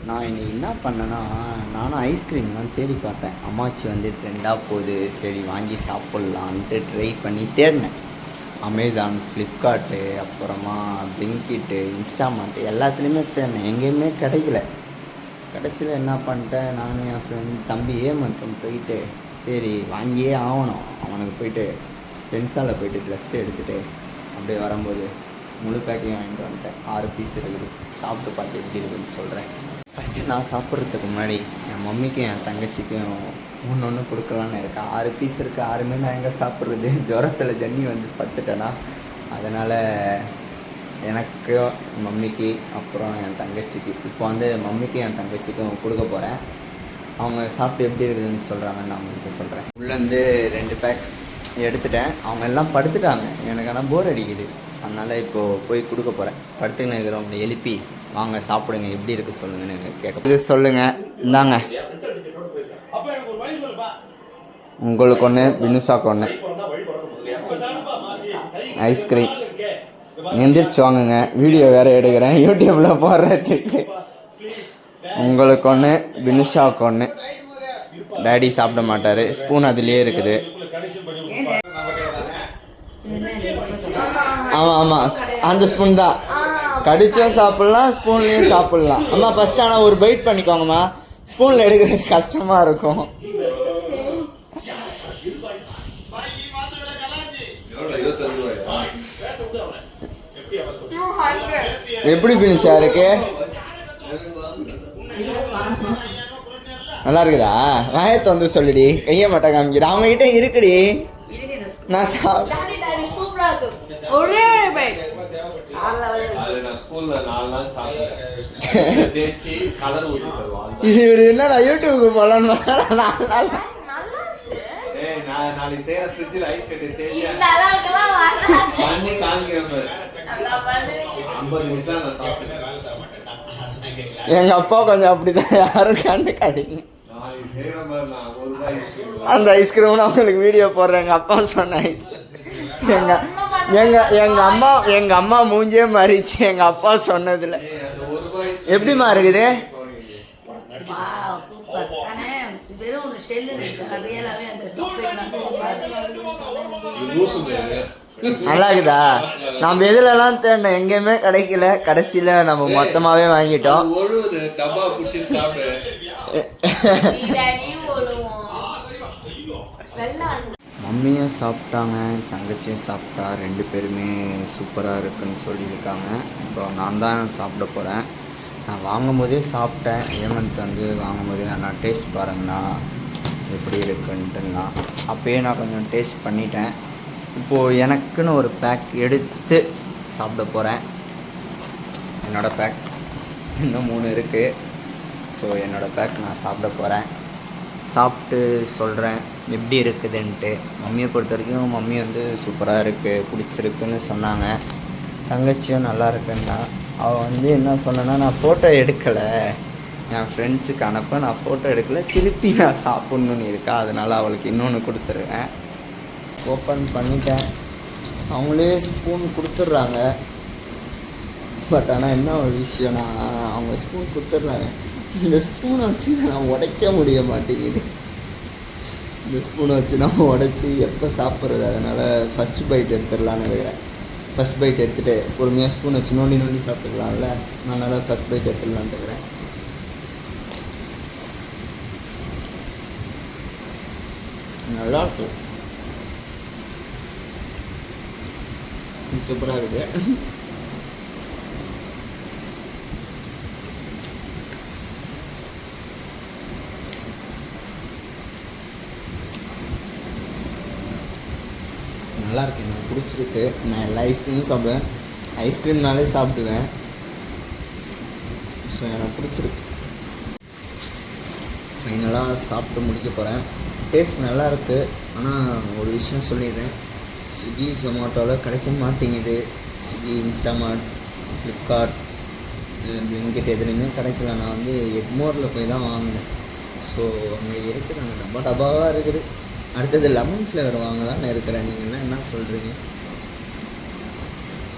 நான் இன்றைக்கி என்ன பண்ணேன்னா, நானும் ஐஸ்கிரீம்லாம் தேடி பார்த்தேன். அம்மாச்சி வந்து ட்ரெண்டாக போகுது, சரி வாங்கி சாப்பிட்லான்ட்டு ட்ரை பண்ணி தேடினேன். அமேசான், ஃப்ளிப்கார்ட்டு, அப்புறமா பிளிங்கிட்டு, இன்ஸ்டாமார்ட் எல்லாத்துலேயுமே தேடினேன். எங்கேயுமே கிடைக்கல. கடைசியில் என்ன பண்ணிட்டேன், நானும் என் ஃப்ரெண்ட் தம்பி ஏமந்தம் போயிட்டு, சரி வாங்கியே ஆகணும். அவனுக்கு போயிட்டு ஸ்பென்சாவில் போயிட்டு ட்ரெஸ் எடுத்துகிட்டு அப்படியே வரும்போது முழு பேக்கையும் வாங்கிட்டு வந்துட்டேன். 6 பீஸ் இருக்குது. சாப்பிட்டு பார்த்து எப்படி இருக்குதுன்னு சொல்கிறேன். ஃபஸ்ட்டு நான் சாப்பிட்றதுக்கு முன்னாடி என் மம்மிக்கும் என் தங்கச்சிக்கும் ஒன்று கொடுக்கலான்னு இருக்கேன். 6 பீஸ் இருக்குது. 6மே நான் எங்கே சாப்பிட்றது? ஜுரத்தில் ஜன்னி வந்து படுத்துட்டேன்னா, அதனால் எனக்கு, மம்மிக்கு, அப்புறம் என் தங்கச்சிக்கு, இப்போ வந்து மம்மிக்கும் என் தங்கச்சிக்கும் கொடுக்க போகிறேன். அவங்க சாப்பிட்டு எப்படி இருக்குதுன்னு சொல்கிறாங்கன்னு நான் உங்களுக்கு சொல்கிறேன். உள்ளேருந்து 2 பேக் எடுத்துட்டேன். அவங்க எல்லாம் படுத்துட்டாங்க. எனக்கு ஆனால் போர் அடிக்குது. அதனால் இப்போது போய் கொடுக்க போகிறேன். படுத்துக்கின்னு இருக்கிறவங்களை எழுப்பி வாங்க சாப்பிடுங்க, எப்படி இருக்குது சொல்லுங்கன்னு கேட்க. இது சொல்லுங்கள், இந்தாங்க உங்களுக்கு ஒன்று, பினுசாக்கு ஒன்று ஐஸ்கிரீம். எந்திரிச்சு வாங்குங்க, வீடியோ வேறு எடுக்கிறேன் யூடியூப்பில் போடுறதுக்கு. உங்களுக்கு ஒன்று, பினுஷாவுக்கு ஒன்று. டேடி சாப்பிட மாட்டார், ஸ்பூன் அதுலேயே இருக்குது. ஆமாம் ஆமாம், அந்த ஸ்பூன் தான். கடிச்சும் சாப்பிட்லாம், ஸ்பூன்லேயும் சாப்பிட்லாம். அம்மா ஃபஸ்ட் ஆனால் ஒரு பைட் பண்ணிக்கோங்கம்மா, ஸ்பூனில் எடுக்கிறது கஷ்டமாக இருக்கும். எப்படி பினிஷா இருக்கு? நல்லா இருக்குதா? வாயத்தை வந்து சொல்லுடி, கைய மாட்டேன் காமிக்கிற. அவங்க கிட்ட இருக்குடி. நான் இது என்னடா யூடியூபுக்கு போலான்னு எங்க அப்பா கொஞ்சம் அப்படிதான், யாரும் கண்டுக்காதீங்க. அந்த ஐஸ்கிரீம் அவங்களுக்கு வீடியோ போடுறேன். எங்க அப்பா சொன்ன எங்க அம்மா மூஞ்சே மாறிச்சு எங்க அப்பா சொன்னதுல. எப்படிமா இருக்குது? நல்லா இருக்குதா? நம்ம எதுலலாம் தேடினோம், எங்கேயுமே கிடைக்கல. கடைசியில நம்ம மொத்தமாவே வாங்கிட்டோம். மம்மியும் சாப்பிட்டாங்க, தங்கச்சியும் சாப்பிட்டா. 2 பேருமே சூப்பராக இருக்குன்னு சொல்லியிருக்காங்க. இப்போ நான் தான் சாப்பிட போகிறேன். நான் வாங்கும் போதே சாப்பிட்டேன். ஏமந்த் வந்து வாங்கும் போதே நான் டேஸ்ட் பாருங்கண்ணா எப்படி இருக்குன்ட்டுண்ணா. அப்போயே நான் கொஞ்சம் டேஸ்ட் பண்ணிட்டேன். இப்போது எனக்குன்னு ஒரு பேக் எடுத்து சாப்பிட போகிறேன். என்னோடய பேக் இன்னும் 3 இருக்குது. ஸோ என்னோடய பேக் நான் சாப்பிட போகிறேன். சாப்பிட்டு சொல்கிறேன் எப்படி இருக்குதுன்ட்டு. மம்மியை பொறுத்த வரைக்கும் மம்மி வந்து சூப்பராக இருக்குது, பிடிச்சிருக்குன்னு சொன்னாங்க. தங்கச்சியும் நல்லா இருக்குன்னா. அவள் வந்து என்ன சொன்னேன்னா, நான் ஃபோட்டோ எடுக்கலை, என் ஃப்ரெண்ட்ஸுக்கு அனுப்ப நான் ஃபோட்டோ எடுக்கலை, திருப்பி நான் சாப்பிட்ணுன்னு இருக்கா. அதனால் அவளுக்கு இன்னொன்று கொடுத்துருவேன். ஓப்பன் பண்ணிட்டேன். அவங்களே ஸ்பூன் கொடுத்துட்றாங்க. பட் ஆனால் என்ன ஒரு விஷயம்னா, அவங்க ஸ்பூன் கொடுத்துட்றாங்க. இந்த ஸ்பூனை வச்சு நான் உடைக்க முடிய மாட்டேங்குது. இந்த ஸ்பூனை வச்சு நம்ம உடைச்சி எப்போ சாப்பிட்றது? அதனால் ஃபஸ்ட் பைட் எடுத்துடலான்னு இருக்கிறேன். ஃபஸ்ட் பைட் எடுத்துகிட்டு பொறுமையாக ஸ்பூன் வச்சு நோண்டி சாப்பிட்டுக்கலாம்ல. அதனால் ஃபஸ்ட் பைட் எடுத்துடலான்ட்டு இருக்கிறேன். நல்லாயிருக்கும், சூப்பராக இருக்குது. நல்லாயிருக்கு, எனக்கு பிடிச்சிருக்கு. நான் எல்லா ஐஸ்கிரீமும் சாப்பிடுவேன், ஐஸ்கிரீம்னாலே சாப்பிடுவேன். ஸோ எனக்கு பிடிச்சிருக்கு. ஃபைனலாக சாப்பிட்டு முடிக்க போகிறேன். டேஸ்ட் நல்லாயிருக்கு. ஆனால் ஒரு விஷயம் சொல்லிடுறேன், ஸ்விக்கி ஜொமேட்டோவில் கிடைக்க மாட்டேங்குது. ஸ்விக்கி, இன்ஸ்டாமார்ட், ஃப்ளிப்கார்ட், பிளிங்கிட் எதுலேயுமே கிடைக்கல. நான் வந்து எக்மோரில் போய் தான் வாங்கினேன். ஸோ அங்கே இருக்குது, அங்கே டப்பாவாக இருக்குது. அடுத்தது லெமன் ஃப்ளேவர் வாங்கலான்னு இருக்கிறேன். நீங்கள் என்ன சொல்கிறீங்க?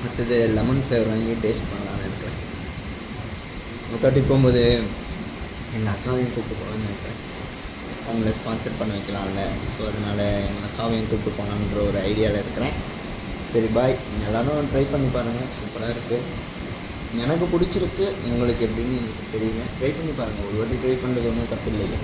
அடுத்தது லெமன் ஃப்ளேவர் வாங்கி டேஸ்ட் பண்ணலான்னு இருக்கிறேன். 30 போகும்போது எங்கள் அக்காவையும் கூப்பிட்டு போகலான்னு நினைக்கிறேன். அவங்கள ஸ்பான்சர் பண்ண வைக்கலாம்ல. ஸோ அதனால் எங்கள் அக்காவையும் கூப்பிட்டு போகலான்ற ஒரு ஐடியாவில் இருக்கிறேன். சரி பாய். எல்லோரும் ட்ரை பண்ணி பாருங்கள், சூப்பராக இருக்குது. எனக்கு பிடிச்சிருக்கு. உங்களுக்கு எப்படின்னு எனக்கு தெரியல. ட்ரை பண்ணி பாருங்கள். ஒரு வாட்டி ட்ரை பண்ணுறது ஒன்றும் தப்பு இல்லையே.